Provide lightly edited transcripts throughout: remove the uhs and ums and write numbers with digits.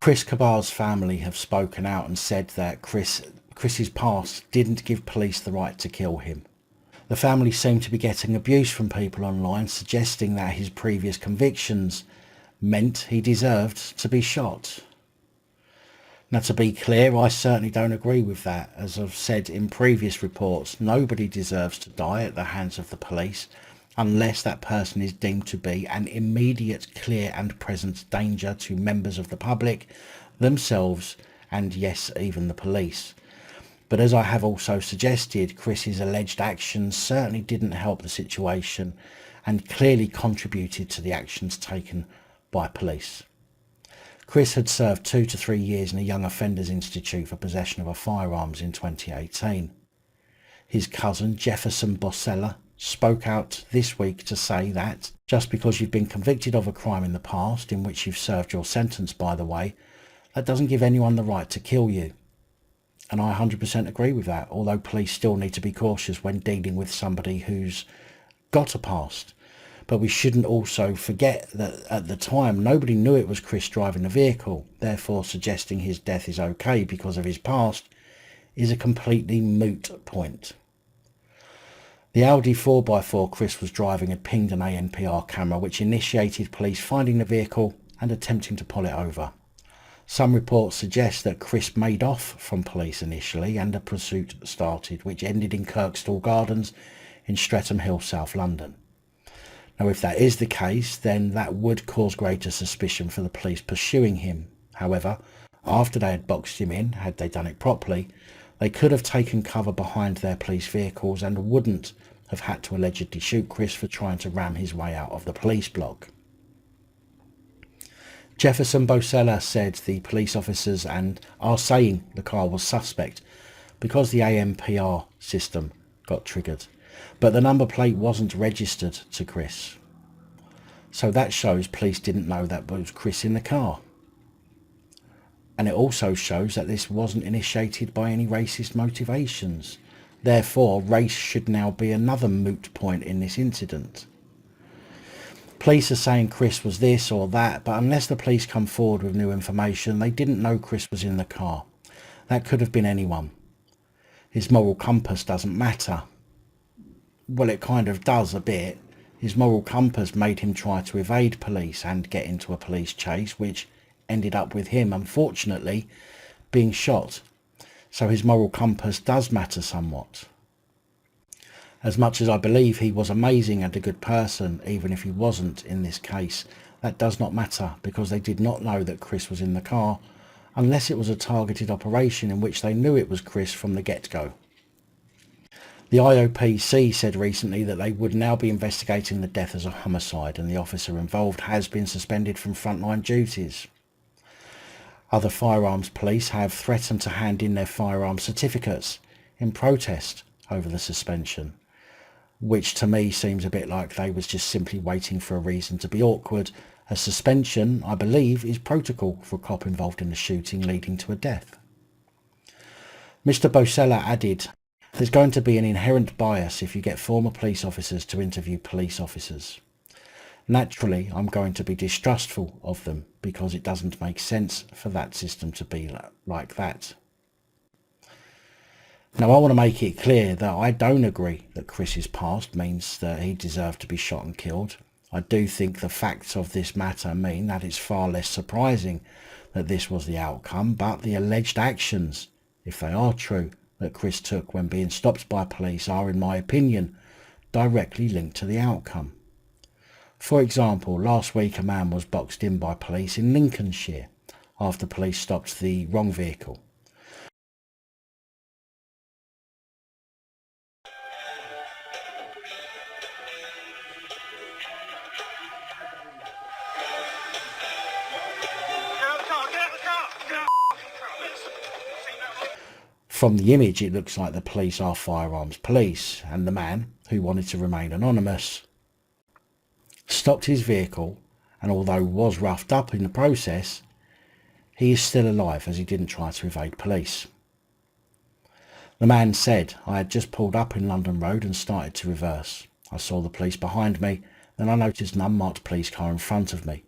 Chris Cabals' family have spoken out and said that Chris's past didn't give police the right to kill him. The family seem to be getting abuse from people online suggesting that his previous convictions meant he deserved to be shot. Now, to be clear, I certainly don't agree with that. As I've said in previous reports, nobody deserves to die at the hands of the police unless that person is deemed to be an immediate, clear and present danger to members of the public, themselves and yes, even the police. But as I have also suggested, Chris's alleged actions certainly didn't help the situation and clearly contributed to the actions taken by police. Chris had served 2 to 3 years in a Young Offenders Institute for possession of a firearms in 2018. His cousin Jefferson Bossella spoke out this week to say that just because you've been convicted of a crime in the past, in which you've served your sentence by the way, that doesn't give anyone the right to kill you. And I 100% agree with that, although police still need to be cautious when dealing with somebody who's got a past. But we shouldn't also forget that at the time nobody knew it was Chris driving the vehicle, therefore suggesting his death is okay because of his past is a completely moot point. The Audi 4x4 Chris was driving had pinged an ANPR camera which initiated police finding the vehicle and attempting to pull it over. Some reports suggest that Chris made off from police initially and a pursuit started, which ended in Kirkstall Gardens in Streatham Hill, South London. Now, if that is the case, then that would cause greater suspicion for the police pursuing him. However, after they had boxed him in, had they done it properly, they could have taken cover behind their police vehicles and wouldn't have had to allegedly shoot Chris for trying to ram his way out of the police block. Jefferson Bossella said the police officers are saying the car was suspect because the ANPR system got triggered, but the number plate wasn't registered to Chris. So that shows police didn't know that was Chris in the car. And it also shows that this wasn't initiated by any racist motivations. Therefore, race should now be another moot point in this incident. Police are saying Chris was this or that, but unless the police come forward with new information, they didn't know Chris was in the car. That could have been anyone. His moral compass doesn't matter. Well, it kind of does a bit. His moral compass made him try to evade police and get into a police chase, which ended up with him, unfortunately, being shot. So his moral compass does matter somewhat. As much as I believe he was amazing and a good person, even if he wasn't in this case, that does not matter because they did not know that Chris was in the car, unless it was a targeted operation in which they knew it was Chris from the get-go. The IOPC said recently that they would now be investigating the death as a homicide and the officer involved has been suspended from frontline duties. Other firearms police have threatened to hand in their firearms certificates in protest over the suspension, which to me seems a bit like they was just simply waiting for a reason to be awkward. A suspension, I believe, is protocol for a cop involved in a shooting leading to a death. Mr. Bossella added, "There's going to be an inherent bias if you get former police officers to interview police officers. Naturally, I'm going to be distrustful of them because it doesn't make sense for that system to be like that." Now, I want to make it clear that I don't agree that Chris's past means that he deserved to be shot and killed. I do think the facts of this matter mean that it's far less surprising that this was the outcome, but the alleged actions, if they are true, that Chris took when being stopped by police are, in my opinion, directly linked to the outcome. For example, last week a man was boxed in by police in Lincolnshire after police stopped the wrong vehicle. From the image, it looks like the police are firearms police, and the man, who wanted to remain anonymous, stopped his vehicle, and although was roughed up in the process, he is still alive as he didn't try to evade police. The man said, "I had just pulled up in London Road and started to reverse. I saw the police behind me, then I noticed an unmarked police car in front of me.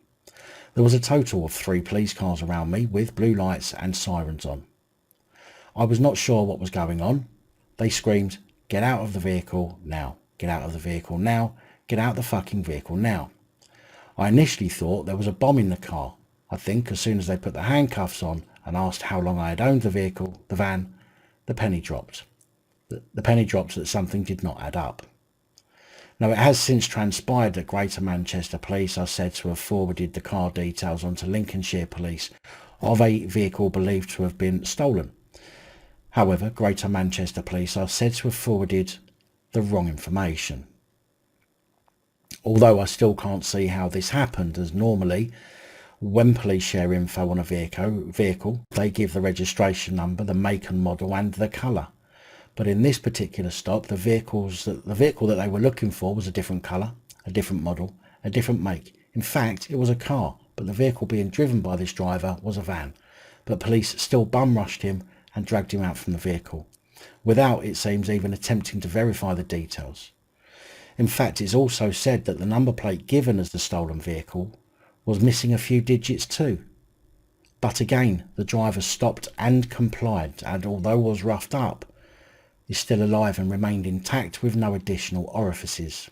There was a total of 3 police cars around me with blue lights and sirens on. I was not sure what was going on. They screamed, "Get out of the vehicle now, get out of the vehicle now, get out of the fucking vehicle now." I initially thought there was a bomb in the car. I think as soon as they put the handcuffs on and asked how long I had owned the vehicle, the van, the penny dropped. The penny dropped that something did not add up. Now, it has since transpired that Greater Manchester Police are said to have forwarded the car details onto Lincolnshire Police of a vehicle believed to have been stolen. However, Greater Manchester Police are said to have forwarded the wrong information. Although I still can't see how this happened, as normally, when police share info on a vehicle, they give the registration number, the make and model and the colour. But in this particular stop, the vehicle that they were looking for was a different colour, a different model, a different make. In fact, it was a car, but the vehicle being driven by this driver was a van. But police still bum rushed him and dragged him out from the vehicle, without, it seems, even attempting to verify the details. In fact, it's also said that the number plate given as the stolen vehicle was missing a few digits too. But again, the driver stopped and complied, and although was roughed up, is still alive and remained intact with no additional orifices.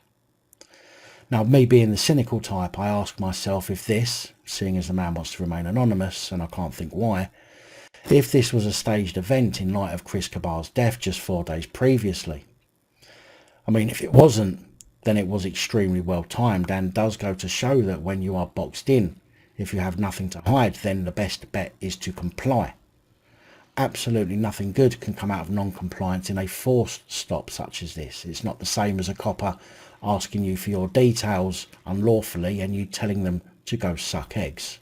Now, me being the cynical type, I ask myself if this, seeing as the man wants to remain anonymous, and I can't think why, if this was a staged event in light of Chris Cabals' death just 4 days previously. I mean, if it wasn't, then it was extremely well timed, and does go to show that when you are boxed in, if you have nothing to hide, then the best bet is to comply. Absolutely nothing good can come out of non-compliance in a forced stop such as this. It's not the same as a copper asking you for your details unlawfully and you telling them to go suck eggs.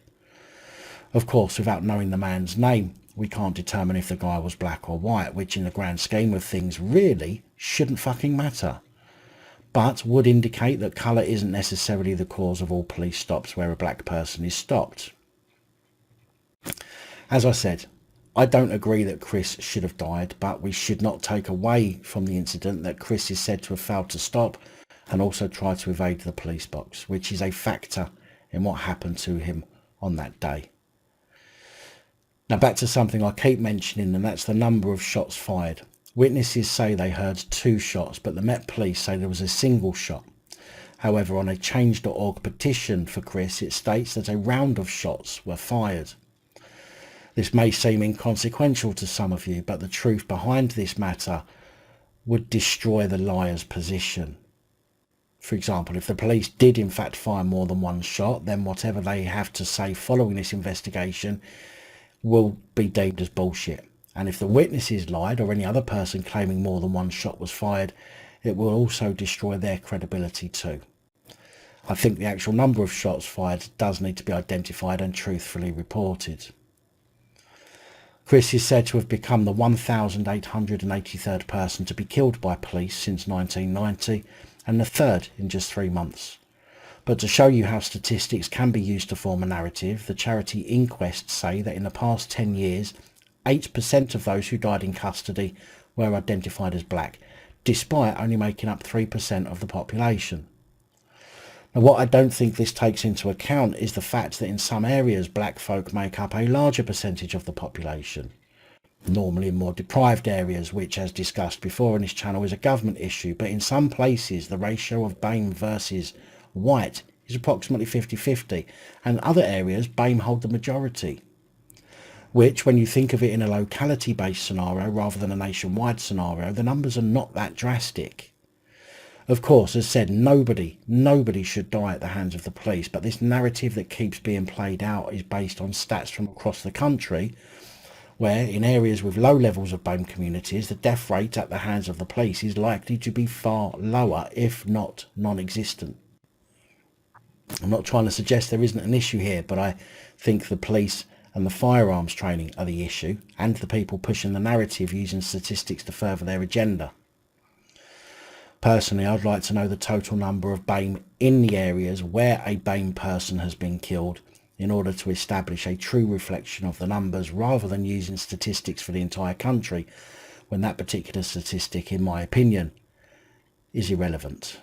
Of course, without knowing the man's name, we can't determine if the guy was black or white, which in the grand scheme of things really shouldn't fucking matter, but would indicate that colour isn't necessarily the cause of all police stops where a black person is stopped. As I said, I don't agree that Chris should have died, but we should not take away from the incident that Chris is said to have failed to stop and also tried to evade the police box, which is a factor in what happened to him on that day. Now back to something I keep mentioning, and that's the number of shots fired. Witnesses say they heard 2 shots, but the Met Police say there was a single shot. However, on a change.org petition for Chris, it states that a round of shots were fired. This may seem inconsequential to some of you, but the truth behind this matter would destroy the liar's position. For example, if the police did in fact fire more than 1 shot, then whatever they have to say following this investigation will be deemed as bullshit. And if the witnesses lied, or any other person claiming more than 1 shot was fired, it will also destroy their credibility too. I think the actual number of shots fired does need to be identified and truthfully reported. Chris is said to have become the 1,883rd person to be killed by police since 1990, and the 3rd in just 3 months. But to show you how statistics can be used to form a narrative, the charity inquests say that in the past 10 years, 8% of those who died in custody were identified as black, despite only making up 3% of the population. Now, what I don't think this takes into account is the fact that in some areas black folk make up a larger percentage of the population, normally in more deprived areas, which, as discussed before on this channel, is a government issue, but in some places the ratio of BAME versus white is approximately 50-50, and other areas BAME hold the majority, which, when you think of it in a locality based scenario rather than a nationwide scenario, the numbers are not that drastic. Of course, as said, nobody should die at the hands of the police, but this narrative that keeps being played out is based on stats from across the country, where in areas with low levels of BAME communities, the death rate at the hands of the police is likely to be far lower, if not non-existent. I'm not trying to suggest there isn't an issue here, but I think the police and the firearms training are the issue, and the people pushing the narrative using statistics to further their agenda. Personally, I'd like to know the total number of BAME in the areas where a BAME person has been killed in order to establish a true reflection of the numbers, rather than using statistics for the entire country, when that particular statistic, in my opinion, is irrelevant.